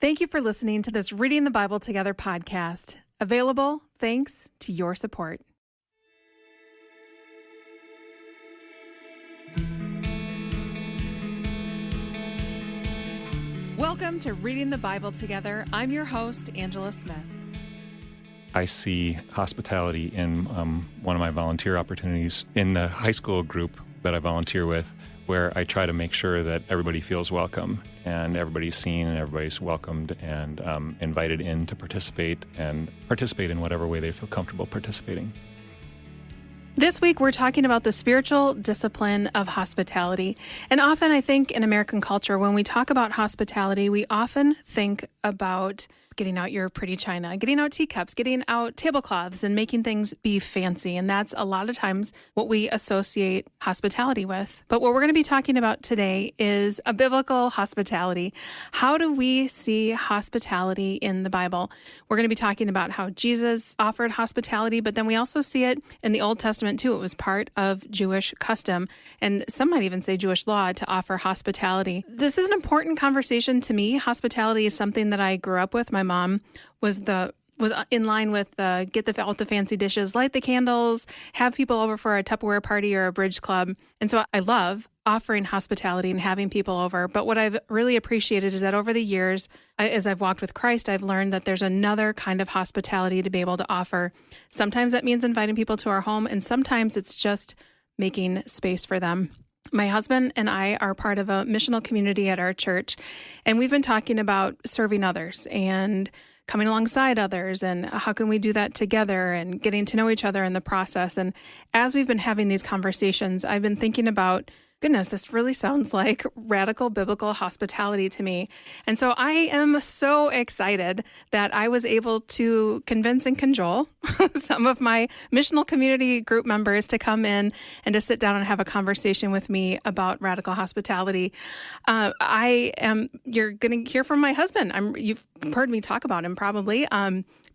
Thank you for listening to this Reading the Bible Together podcast, available thanks to your support. Welcome to Reading the Bible Together. I'm your host, Angela Smith. I see hospitality in one of my volunteer opportunities in the high school group that I volunteer with, where I try to make sure that everybody feels welcome and everybody's seen and everybody's welcomed and invited in to participate in whatever way they feel comfortable participating. This week, we're talking about the spiritual discipline of hospitality. And often, I think in American culture, when we talk about hospitality, we often think about getting out your pretty china, getting out teacups, getting out tablecloths, and making things be fancy. And that's a lot of times what we associate hospitality with. But what we're going to be talking about today is a biblical hospitality. How do we see hospitality in the Bible? We're going to be talking about how Jesus offered hospitality, but then we also see it in the Old Testament too. It was part of Jewish custom, and some might even say Jewish law, to offer hospitality. This is an important conversation to me. Hospitality is something that I grew up with. My mom was in line with get out the fancy dishes, light the candles, have people over for a Tupperware party or a bridge club. And so I love offering hospitality and having people over. But what I've really appreciated is that over the years, as I've walked with Christ, I've learned that there's another kind of hospitality to be able to offer. Sometimes that means inviting people to our home, and sometimes it's just making space for them. My husband and I are part of a missional community at our church, and we've been talking about serving others and coming alongside others, and how can we do that together, and getting to know each other in the process. And as we've been having these conversations, I've been thinking about, goodness, this really sounds like radical biblical hospitality to me. And so I am so excited that I was able to convince and cajole some of my missional community group members to come in and to sit down and have a conversation with me about radical hospitality. You're going to hear from my husband. You've heard me talk about him probably.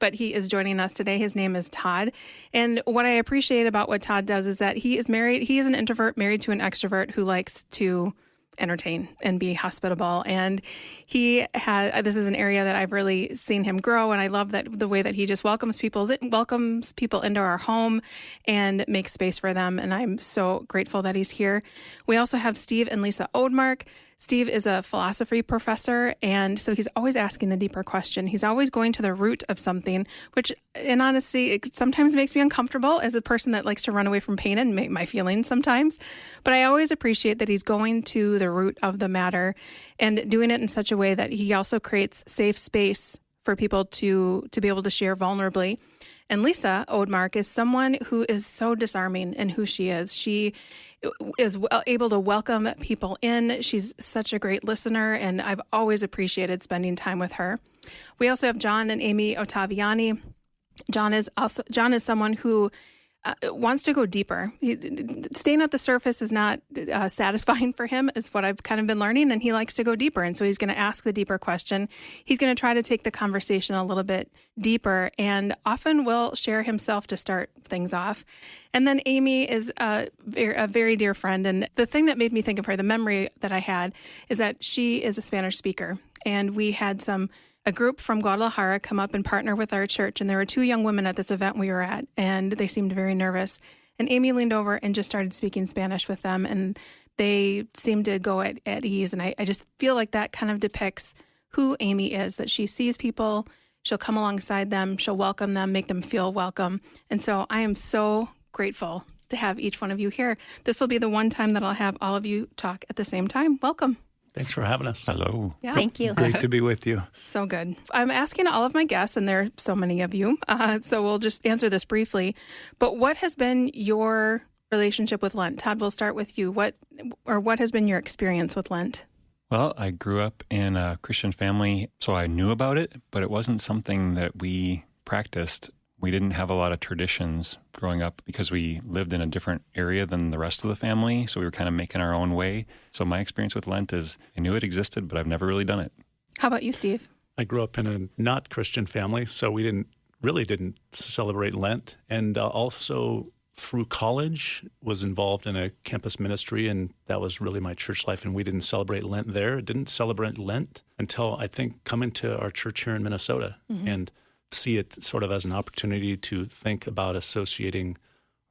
But he is joining us today. His name is Todd. And what I appreciate about what Todd does is that he is married. He is an introvert married to an extrovert who likes to entertain and be hospitable. And this is an area that I've really seen him grow. And I love that the way that he just welcomes people into our home and makes space for them. And I'm so grateful that he's here. We also have Steve and Lisa Odemark. Steve is a philosophy professor, and so he's always asking the deeper question. He's always going to the root of something, which, in honesty, it sometimes makes me uncomfortable as a person that likes to run away from pain and make my feelings sometimes. But I always appreciate that he's going to the root of the matter and doing it in such a way that he also creates safe space for people to be able to share vulnerably. And Lisa Odemark is someone who is so disarming in who she is. She is able to welcome people in. She's such a great listener, and I've always appreciated spending time with her. We also have John and Amy Ottaviani. John is someone who wants to go deeper. Staying at the surface is not satisfying for him, is what I've kind of been learning, and he likes to go deeper. And so he's going to ask the deeper question. He's going to try to take the conversation a little bit deeper, and often will share himself to start things off. And then Amy is a very dear friend. And the thing that made me think of her, the memory that I had, is that she is a Spanish speaker. And we had a group from Guadalajara come up and partner with our church. And there were two young women at this event we were at, and they seemed very nervous. And Amy leaned over and just started speaking Spanish with them, and they seemed to go at ease. And I just feel like that kind of depicts who Amy is, that she sees people, she'll come alongside them, she'll welcome them, make them feel welcome. And so I am so grateful to have each one of you here. This will be the one time that I'll have all of you talk at the same time. Welcome. Thanks for having us. Hello. Yeah. Thank you. Great to be with you. So good. I'm asking all of my guests, and there are so many of you, so we'll just answer this briefly. But what has been your relationship with Lent? Todd, we'll start with you. What has been your experience with Lent? Well, I grew up in a Christian family, so I knew about it, but it wasn't something that we practiced. We didn't have a lot of traditions growing up because we lived in a different area than the rest of the family, so we were kind of making our own way. So my experience with Lent is I knew it existed, but I've never really done it. How about you, Steve? I grew up in a not Christian family, so we didn't celebrate Lent. And also, through college, was involved in a campus ministry, and that was really my church life. And we didn't celebrate Lent there. Didn't celebrate Lent until I think coming to our church here in Minnesota and see it sort of as an opportunity to think about associating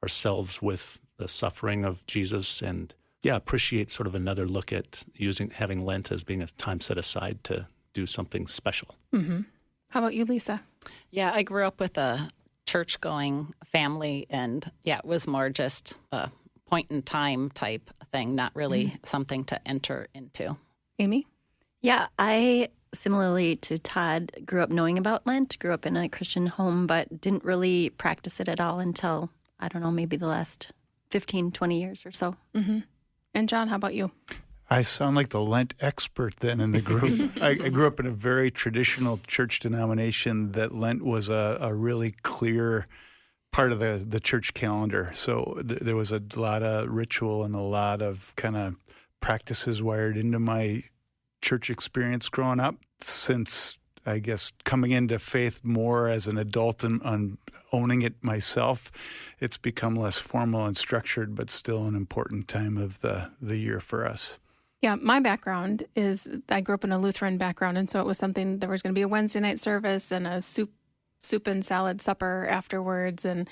ourselves with the suffering of Jesus and appreciate sort of another look at having Lent as being a time set aside to do something special. How about you, Lisa? Yeah, I grew up with a church-going family, and it was more just a point-in-time type thing, not really something to enter into. Amy? Yeah, I, similarly to Todd, grew up knowing about Lent, grew up in a Christian home, but didn't really practice it at all until, I don't know, maybe the last 15, 20 years or so. And John, how about you? I sound like the Lent expert then in the group. I grew up in a very traditional church denomination that Lent was a really clear part of the church calendar. So there was a lot of ritual and a lot of kind of practices wired into my church experience growing up. Since, I guess, coming into faith more as an adult and owning it myself, it's become less formal and structured, but still an important time of the year for us. Yeah, my background is I grew up in a Lutheran background, and so it was something, there was going to be a Wednesday night service and a soup and salad supper afterwards, and,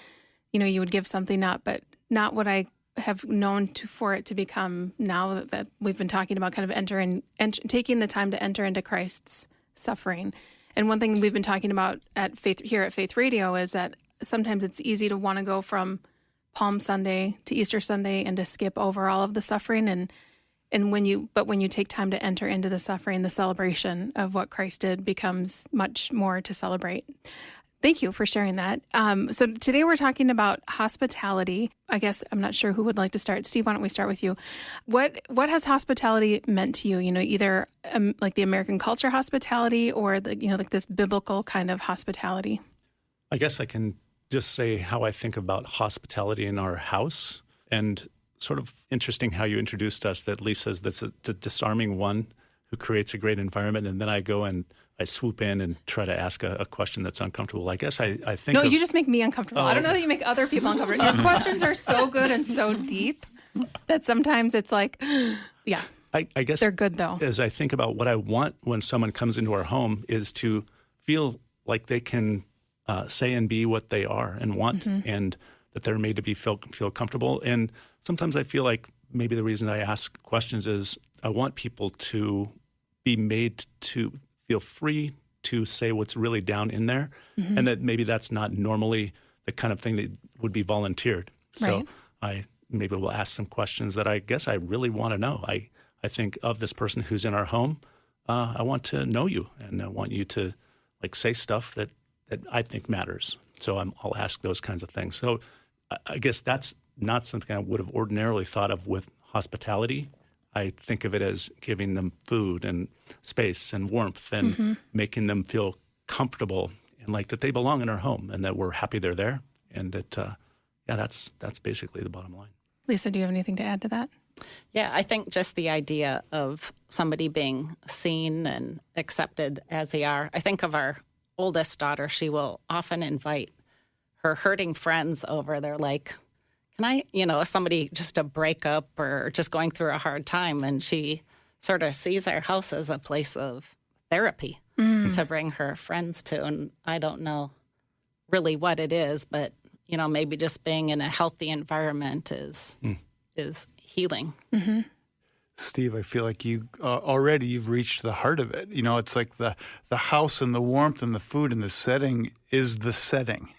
you would give something up, but not what I have known for it to become now that we've been talking about kind of taking the time to enter into Christ's suffering. And one thing we've been talking about here at Faith Radio is that sometimes it's easy to want to go from Palm Sunday to Easter Sunday and to skip over all of the suffering, and when you take time to enter into the suffering, the celebration of what Christ did becomes much more to celebrate. Thank you for sharing that. So today we're talking about hospitality. I guess I'm not sure who would like to start. Steve, why don't we start with you? What has hospitality meant to you? Either like the American culture hospitality or like this biblical kind of hospitality. I guess I can just say how I think about hospitality in our house, and sort of interesting how you introduced us, that Lisa's the disarming one who creates a great environment, and then I go and I swoop in and try to ask a question that's uncomfortable. I guess I think... No, you just make me uncomfortable. I don't know that you make other people uncomfortable. Your questions are so good and so deep that sometimes it's like, I guess they're good, though. As I think about what I want when someone comes into our home is to feel like they can say and be what they are and want, and that they're made to feel comfortable. And sometimes I feel like maybe the reason I ask questions is I want people to be made to feel free to say what's really down in there, and that maybe that's not normally the kind of thing that would be volunteered. So I maybe will ask some questions that I guess I really want to know. I think of this person who's in our home. I want to know you, and I want you to say stuff that I think matters. So I'll ask those kinds of things. So I guess that's not something I would have ordinarily thought of with hospitality. I think of it as giving them food and space and warmth and making them feel comfortable and like that they belong in our home and that we're happy they're there. And that, that's basically the bottom line. Lisa, do you have anything to add to that? Yeah, I think just the idea of somebody being seen and accepted as they are. I think of our oldest daughter. She will often invite her hurting friends over. They're like, can I, somebody just a breakup or just going through a hard time. And she sort of sees our house as a place of therapy to bring her friends to. And I don't know really what it is, but, maybe just being in a healthy environment is healing. Steve, I feel like you've reached the heart of it. It's like the house and the warmth and the food and the setting is the setting.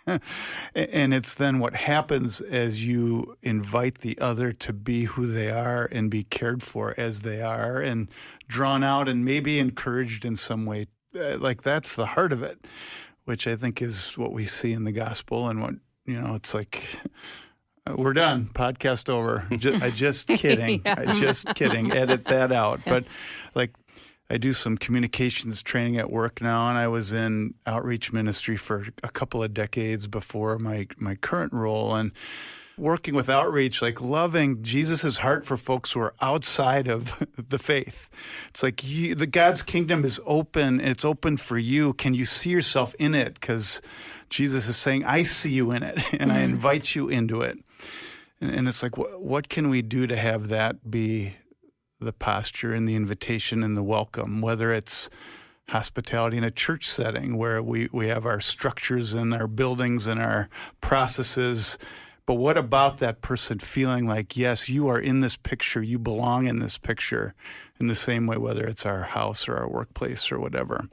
And it's then what happens as you invite the other to be who they are and be cared for as they are and drawn out and maybe encouraged in some way. That's the heart of it, which I think is what we see in the gospel and what, it's like... We're done. Podcast over. Just kidding. Just kidding. Edit that out. But I do some communications training at work now, and I was in outreach ministry for a couple of decades before my current role. And working with outreach, like loving Jesus' heart for folks who are outside of the faith. It's like the God's kingdom is open. It's open for you. Can you see yourself in it? Because Jesus is saying, I see you in it, and I invite you into it. And it's like, what can we do to have that be the posture and the invitation and the welcome, whether it's hospitality in a church setting where we have our structures and our buildings and our processes. But what about that person feeling like, yes, you are in this picture, you belong in this picture in the same way, whether it's our house or our workplace or whatever.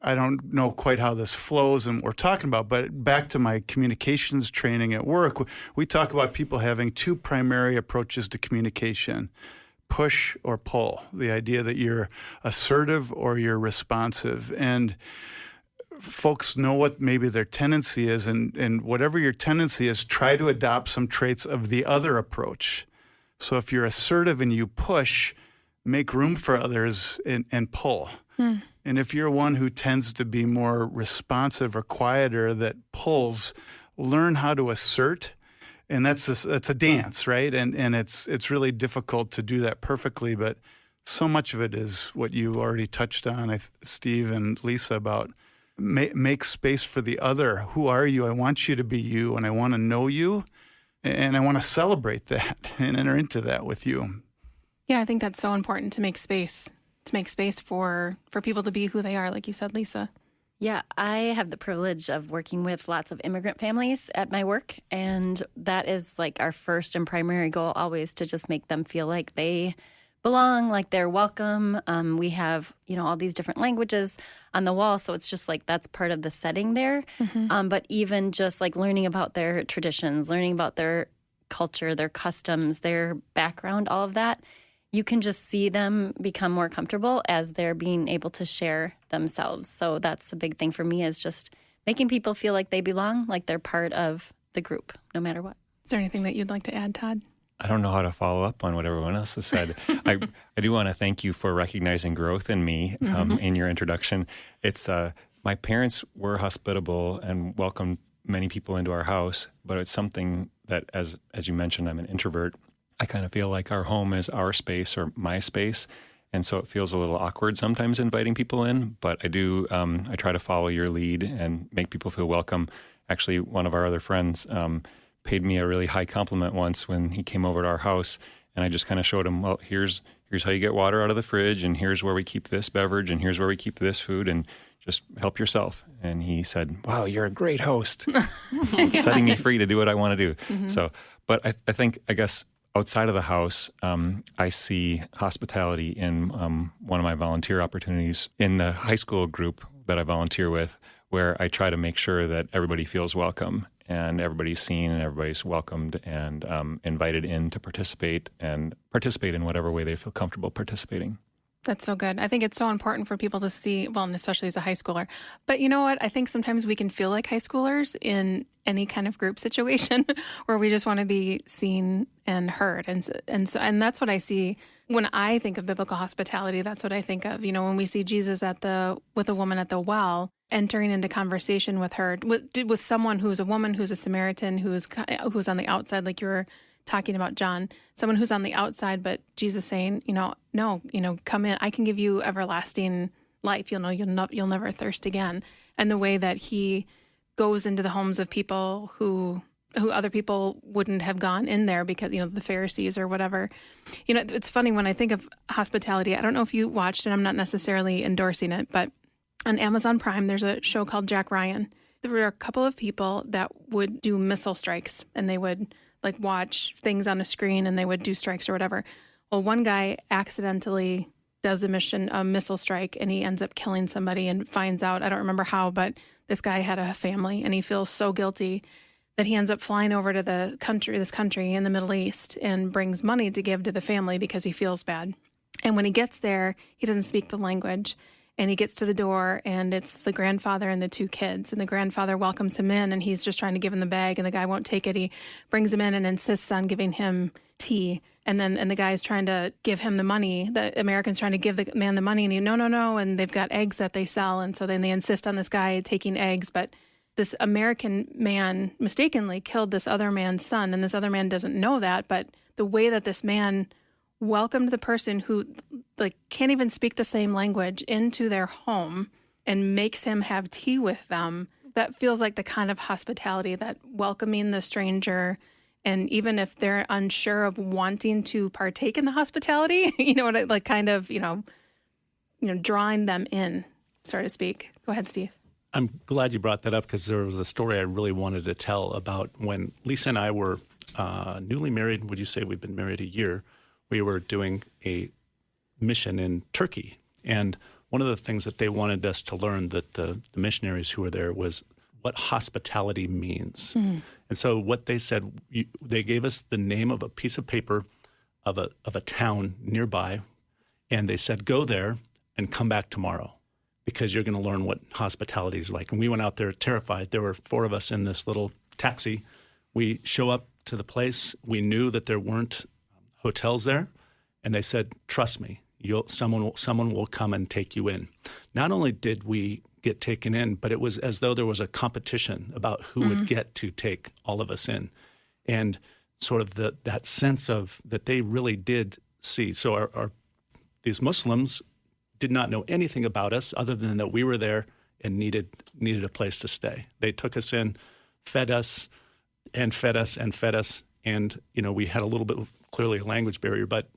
I don't know quite how this flows and what we're talking about, but back to my communications training at work, we talk about people having two primary approaches to communication: push or pull, the idea that you're assertive or you're responsive. And folks know what maybe their tendency is, and whatever your tendency is, try to adopt some traits of the other approach. So if you're assertive and you push, make room for others and pull. And if you're one who tends to be more responsive or quieter that pulls, learn how to assert. And that's a dance, right? And it's really difficult to do that perfectly, but so much of it is what you already touched on, Steve and Lisa, about make space for the other. Who are you? I want you to be you, and I want to know you, and I want to celebrate that and enter into that with you. Yeah, I think that's so important, to make space for people to be who they are, like you said, Lisa. Yeah, I have the privilege of working with lots of immigrant families at my work, and that is like our first and primary goal, always to just make them feel like they belong, like they're welcome. We have, all these different languages on the wall, so it's just like that's part of the setting there. But even just like learning about their traditions, learning about their culture, their customs, their background, all of that, you can just see them become more comfortable as they're being able to share themselves. So that's a big thing for me, is just making people feel like they belong, like they're part of the group, no matter what. Is there anything that you'd like to add, Todd? I don't know how to follow up on what everyone else has said. I do want to thank you for recognizing growth in me in your introduction. It's my parents were hospitable and welcomed many people into our house, but it's something that, as you mentioned, I'm an introvert. I kind of feel like our home is our space or my space, and so it feels a little awkward sometimes inviting people in, but I do, I try to follow your lead and make people feel welcome. Actually, one of our other friends paid me a really high compliment once when he came over to our house, and I just kind of showed him, well, here's how you get water out of the fridge, and here's where we keep this beverage, and here's where we keep this food, and just help yourself. And he said, wow, you're a great host. It's setting me free to do what I want to do. So, but I guess outside of the house, I see hospitality in one of my volunteer opportunities in the high school group that I volunteer with, where I try to make sure that everybody feels welcome and everybody's seen and everybody's welcomed and invited in to participate in whatever way they feel comfortable participating. That's so good. I think it's so important for people to see, well, and especially as a high schooler. But you know what? I think sometimes we can feel like high schoolers in any kind of group situation where we just want to be seen and heard. And that's what I see when I think of biblical hospitality. That's what I think of. When we see Jesus with a woman at the well, entering into conversation with her, with someone who's a woman, who's a Samaritan, who's on the outside, like you were talking about, John, someone who's on the outside, but Jesus saying, no, come in. I can give you everlasting life. You'll never thirst again. And the way that he goes into the homes of people who other people wouldn't have gone in there because, the Pharisees or whatever. It's funny when I think of hospitality. I don't know if you watched it. I'm not necessarily endorsing it, but on Amazon Prime, there's a show called Jack Ryan. There were a couple of people that would do missile strikes, and they would watch things on a screen and they would do strikes or whatever. Well, one guy accidentally does a missile strike, and he ends up killing somebody and finds out, I don't remember how, but this guy had a family, and he feels so guilty that he ends up flying over to this country in the Middle East and brings money to give to the family because he feels bad. And when he gets there, he doesn't speak the language. And he gets to the door, and it's the grandfather and the two kids. And the grandfather welcomes him in, and he's just trying to give him the bag, and the guy won't take it. He brings him in and insists on giving him tea. And the guy's trying to give him the money. The American's trying to give the man the money, and no. And they've got eggs that they sell. And so then they insist on this guy taking eggs, but this American man mistakenly killed this other man's son, and this other man doesn't know that, but the way that this man welcomed the person who can't even speak the same language into their home and makes him have tea with them, that feels like the kind of hospitality, that welcoming the stranger. And even if they're unsure of wanting to partake in the hospitality, drawing them in, so to speak. Go ahead, Steve. I'm glad you brought that up because there was a story I really wanted to tell about when Lisa and I were newly married. Would you say we've been married a year? We were doing a mission in Turkey. And one of the things that they wanted us to learn, that the missionaries who were there, was what hospitality means. Mm. And so what they said, they gave us the name of a piece of paper of a town nearby, and they said, go there and come back tomorrow because you're going to learn what hospitality is like. And we went out there terrified. There were 4 of us in this little taxi. We show up to the place. We knew that there weren't hotels there, and they said, trust me, someone will come and take you in. Not only did we get taken in, but it was as though there was a competition about who would get to take all of us in. And sort of that sense of that they really did see. So these Muslims did not know anything about us other than that we were there and needed a place to stay. They took us in, fed us, and fed us, and fed us. And, we had a little bit of clearly a language barrier. But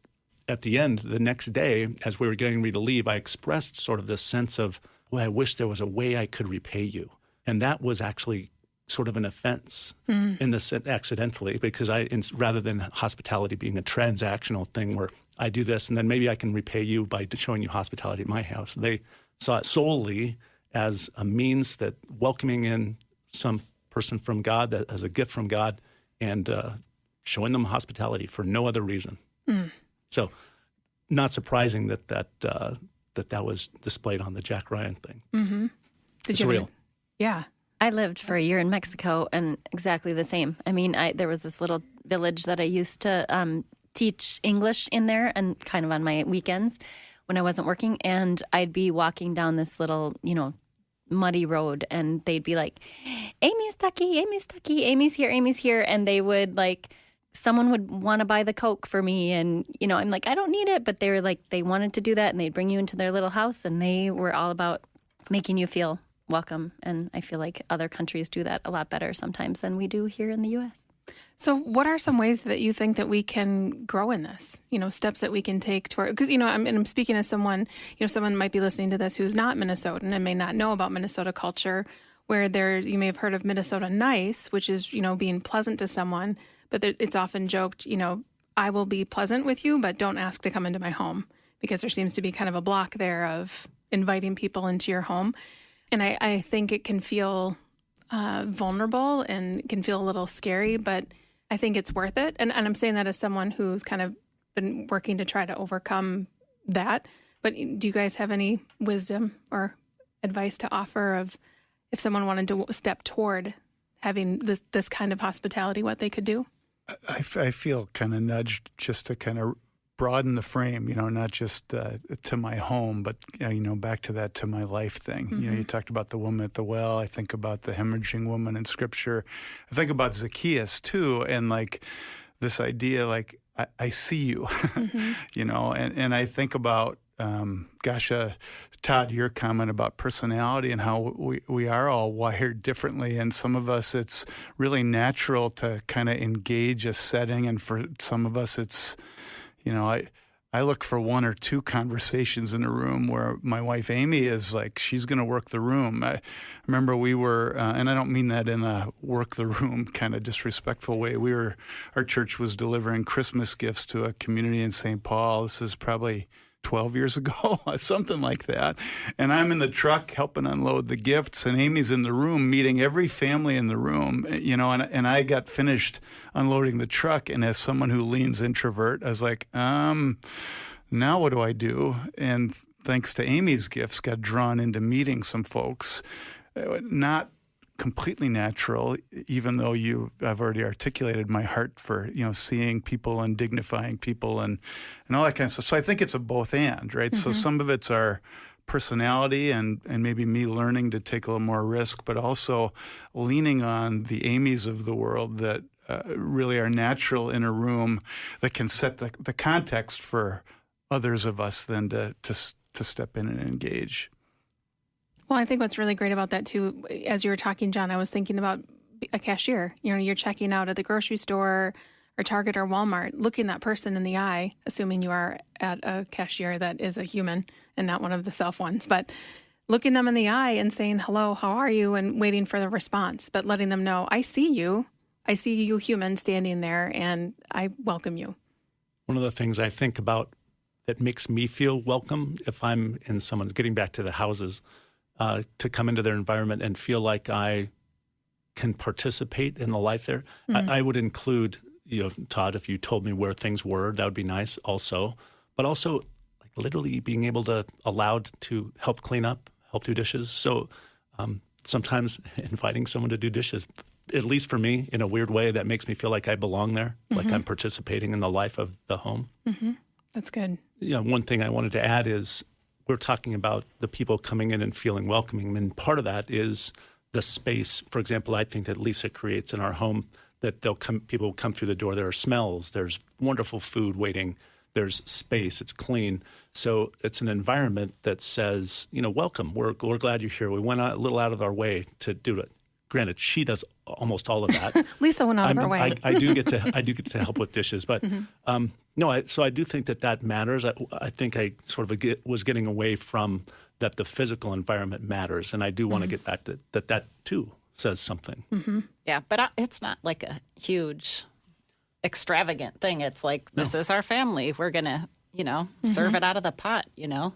at the end, the next day, as we were getting ready to leave, I expressed sort of this sense of, boy, I wish there was a way I could repay you. And that was actually sort of an offense in the sense accidentally, because rather than hospitality being a transactional thing where I do this and then maybe I can repay you by showing you hospitality at my house, they saw it solely as a means that welcoming in some person from God, that as a gift from God, and showing them hospitality for no other reason. Mm. So not surprising that was displayed on the Jack Ryan thing. Mm-hmm. It's real. Yeah. I lived for a year in Mexico, and exactly the same. I mean, there was this little village that I used to teach English in there, and kind of on my weekends when I wasn't working, and I'd be walking down this little, muddy road, and they'd be like, Amy está aquí, Amy está aquí, Amy's here, and they would someone would want to buy the Coke for me, and I'm like, I don't need it, but they were like, they wanted to do that, and they'd bring you into their little house, and they were all about making you feel welcome. And I feel like other countries do that a lot better sometimes than we do here in the U.S. So what are some ways that you think that we can grow in this, steps that we can take toward, because, I'm speaking as someone, someone might be listening to this who's not Minnesotan and may not know about Minnesota culture, where you may have heard of Minnesota nice, which is, being pleasant to someone, but it's often joked, I will be pleasant with you, but don't ask to come into my home, because there seems to be kind of a block there of inviting people into your home. And I think it can feel vulnerable and can feel a little scary, but I think it's worth it. And I'm saying that as someone who's kind of been working to try to overcome that. But do you guys have any wisdom or advice to offer of if someone wanted to step toward having this kind of hospitality, what they could do? I feel kind of nudged just to kind of broaden the frame, not just to my home, but, back to my life thing. Mm-hmm. You talked about the woman at the well. I think about the hemorrhaging woman in Scripture. I think about Zacchaeus, too, and, this idea, I see you, mm-hmm. And I think about, Todd, your comment about personality and how we are all wired differently. And some of us, it's really natural to kind of engage a setting. And for some of us, it's, I look for 1 or 2 conversations in a room where my wife, Amy, is she's going to work the room. I remember we were, and I don't mean that in a work the room kind of disrespectful way. Our church was delivering Christmas gifts to a community in St. Paul. This is probably 12 years ago, something like that. And I'm in the truck helping unload the gifts, and Amy's in the room meeting every family in the room, and I got finished unloading the truck. And as someone who leans introvert, I was like, now what do I do? And thanks to Amy's gifts, got drawn into meeting some folks. Not completely natural, even though I've already articulated my heart for, seeing people and dignifying people and all that kind of stuff. So I think it's a both and, right? Mm-hmm. So some of it's our personality and maybe me learning to take a little more risk, but also leaning on the Amy's of the world that really are natural in a room that can set the context for others of us then to step in and engage. Well, I think what's really great about that too, as you were talking, John, I was thinking about a cashier. You're checking out at the grocery store or Target or Walmart, looking that person in the eye, assuming you are at a cashier that is a human and not one of the self ones, but looking them in the eye and saying, hello, how are you? And waiting for the response, but letting them know, I see you human standing there and I welcome you. One of the things I think about that makes me feel welcome if I'm in someone's, getting back to the houses, to come into their environment and feel like I can participate in the life there. Mm-hmm. I would include, Todd, if you told me where things were, that would be nice also. But also, like literally being able to allowed to help clean up, help do dishes. So sometimes inviting someone to do dishes, at least for me, in a weird way, that makes me feel like I belong there, like I'm participating in the life of the home. Mm-hmm. That's good. One thing I wanted to add is we're talking about the people coming in and feeling welcoming, and part of that is the space. For example, I think that Lisa creates in our home that people will come through the door. There are smells. There's wonderful food waiting. There's space. It's clean. So it's an environment that says, welcome. We're glad you're here. We went a little out of our way to do it. Granted, she does almost all of that. Lisa went out of her way. I do get to help with dishes, but so I do think that matters. I think I sort of was getting away from that the physical environment matters, and I do want to get back to that too says something. Mm-hmm. Yeah, but it's not like a huge, extravagant thing. It's like this is our family. We're gonna, serve it out of the pot.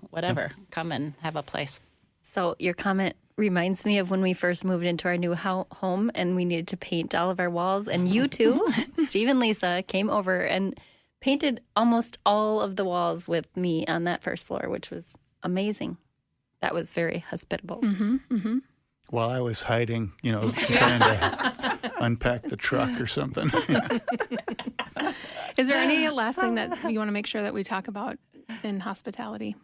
Whatever. Yeah. Come and have a place. So your comment reminds me of when we first moved into our new home and we needed to paint all of our walls. And you two, Steve and Lisa, came over and painted almost all of the walls with me on that first floor, which was amazing. That was very hospitable. Mm-hmm, mm-hmm. While I was hiding, trying to unpack the truck or something. Is there any last thing that you want to make sure that we talk about in hospitality?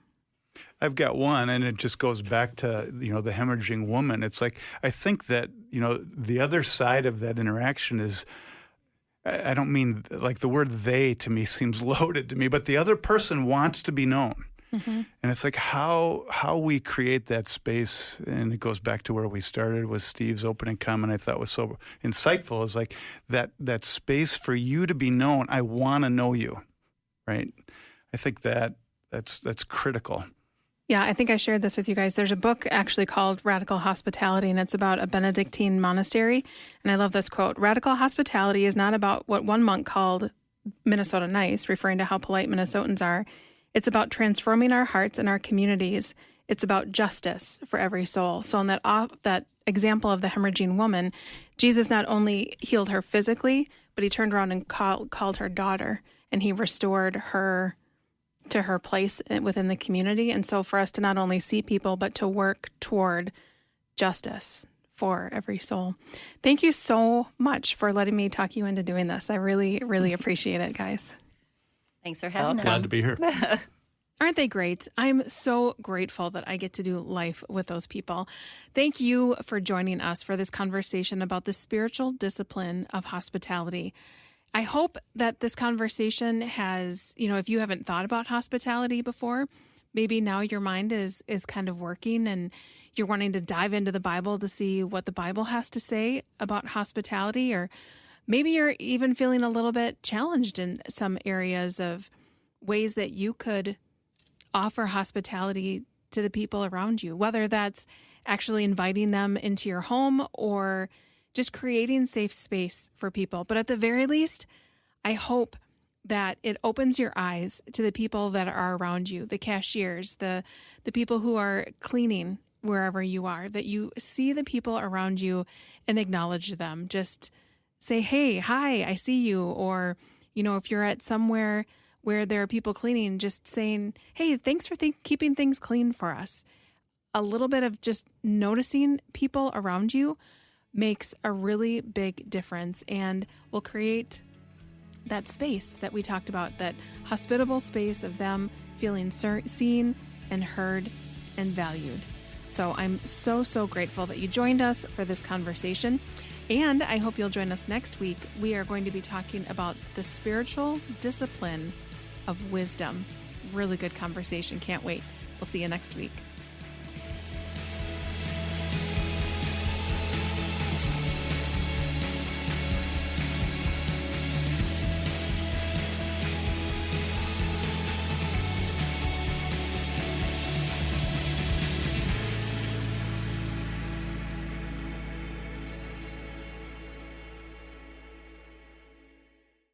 I've got one, and it just goes back to, the hemorrhaging woman. It's like, I think that, the other side of that interaction is, I don't mean, like the word they to me seems loaded to me, but the other person wants to be known. Mm-hmm. And it's like how we create that space, and it goes back to where we started with Steve's opening comment I thought was so insightful, is like that space for you to be known. I want to know you, right? I think that's critical. Yeah, I think I shared this with you guys. There's a book actually called Radical Hospitality, and it's about a Benedictine monastery. And I love this quote: "Radical hospitality is not about what one monk called Minnesota nice," referring to how polite Minnesotans are. "It's about transforming our hearts and our communities. It's about justice for every soul." So in that example of the hemorrhaging woman, Jesus not only healed her physically, but he turned around and called her daughter, and he restored her to her place within the community. And so for us to not only see people, but to work toward justice for every soul. Thank you so much for letting me talk you into doing this. I really, really appreciate it, guys. Thanks for having us. Glad to be here. Aren't they great? I'm so grateful that I get to do life with those people. Thank you for joining us for this conversation about the spiritual discipline of hospitality. I hope that this conversation has, if you haven't thought about hospitality before, maybe now your mind is kind of working and you're wanting to dive into the Bible to see what the Bible has to say about hospitality, or maybe you're even feeling a little bit challenged in some areas of ways that you could offer hospitality to the people around you, whether that's actually inviting them into your home or just creating safe space for people. But at the very least, I hope that it opens your eyes to the people that are around you, the cashiers, the people who are cleaning wherever you are, that you see the people around you and acknowledge them. Just say, hey, hi, I see you. Or, if you're at somewhere where there are people cleaning, just saying, hey, thanks for keeping things clean for us. A little bit of just noticing people around you makes a really big difference and will create that space that we talked about, that hospitable space of them feeling seen and heard and valued. So I'm so, so grateful that you joined us for this conversation. And I hope you'll join us next week. We are going to be talking about the spiritual discipline of wisdom. Really good conversation. Can't wait. We'll see you next week.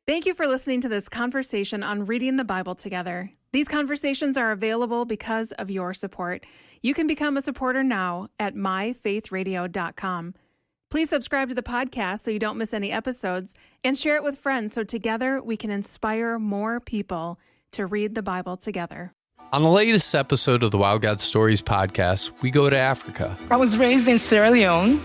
Thank you for listening to this conversation on reading the Bible together. These conversations are available because of your support. You can become a supporter now at myfaithradio.com. Please subscribe to the podcast so you don't miss any episodes, and share it with friends so together we can inspire more people to read the Bible together. On the latest episode of the Wow God Stories podcast, we go to Africa. I was raised in Sierra Leone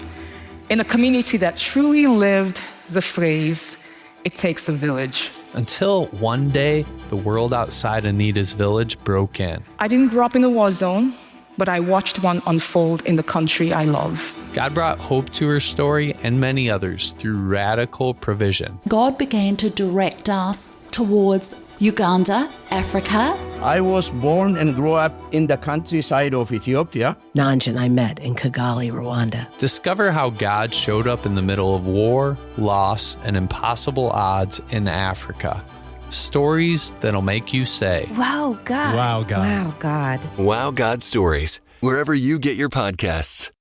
in a community that truly lived the phrase, "It takes a village." Until one day, the world outside Anita's village broke in. I didn't grow up in a war zone, but I watched one unfold in the country I love. God brought hope to her story and many others through radical provision. God began to direct us towards Uganda, Africa. I was born and grew up in the countryside of Ethiopia. Nanjan I met in Kigali, Rwanda. Discover how God showed up in the middle of war, loss, and impossible odds in Africa. Stories that'll make you say, "Wow, God. Wow, God. Wow, God." Wow, God Stories. Wherever you get your podcasts.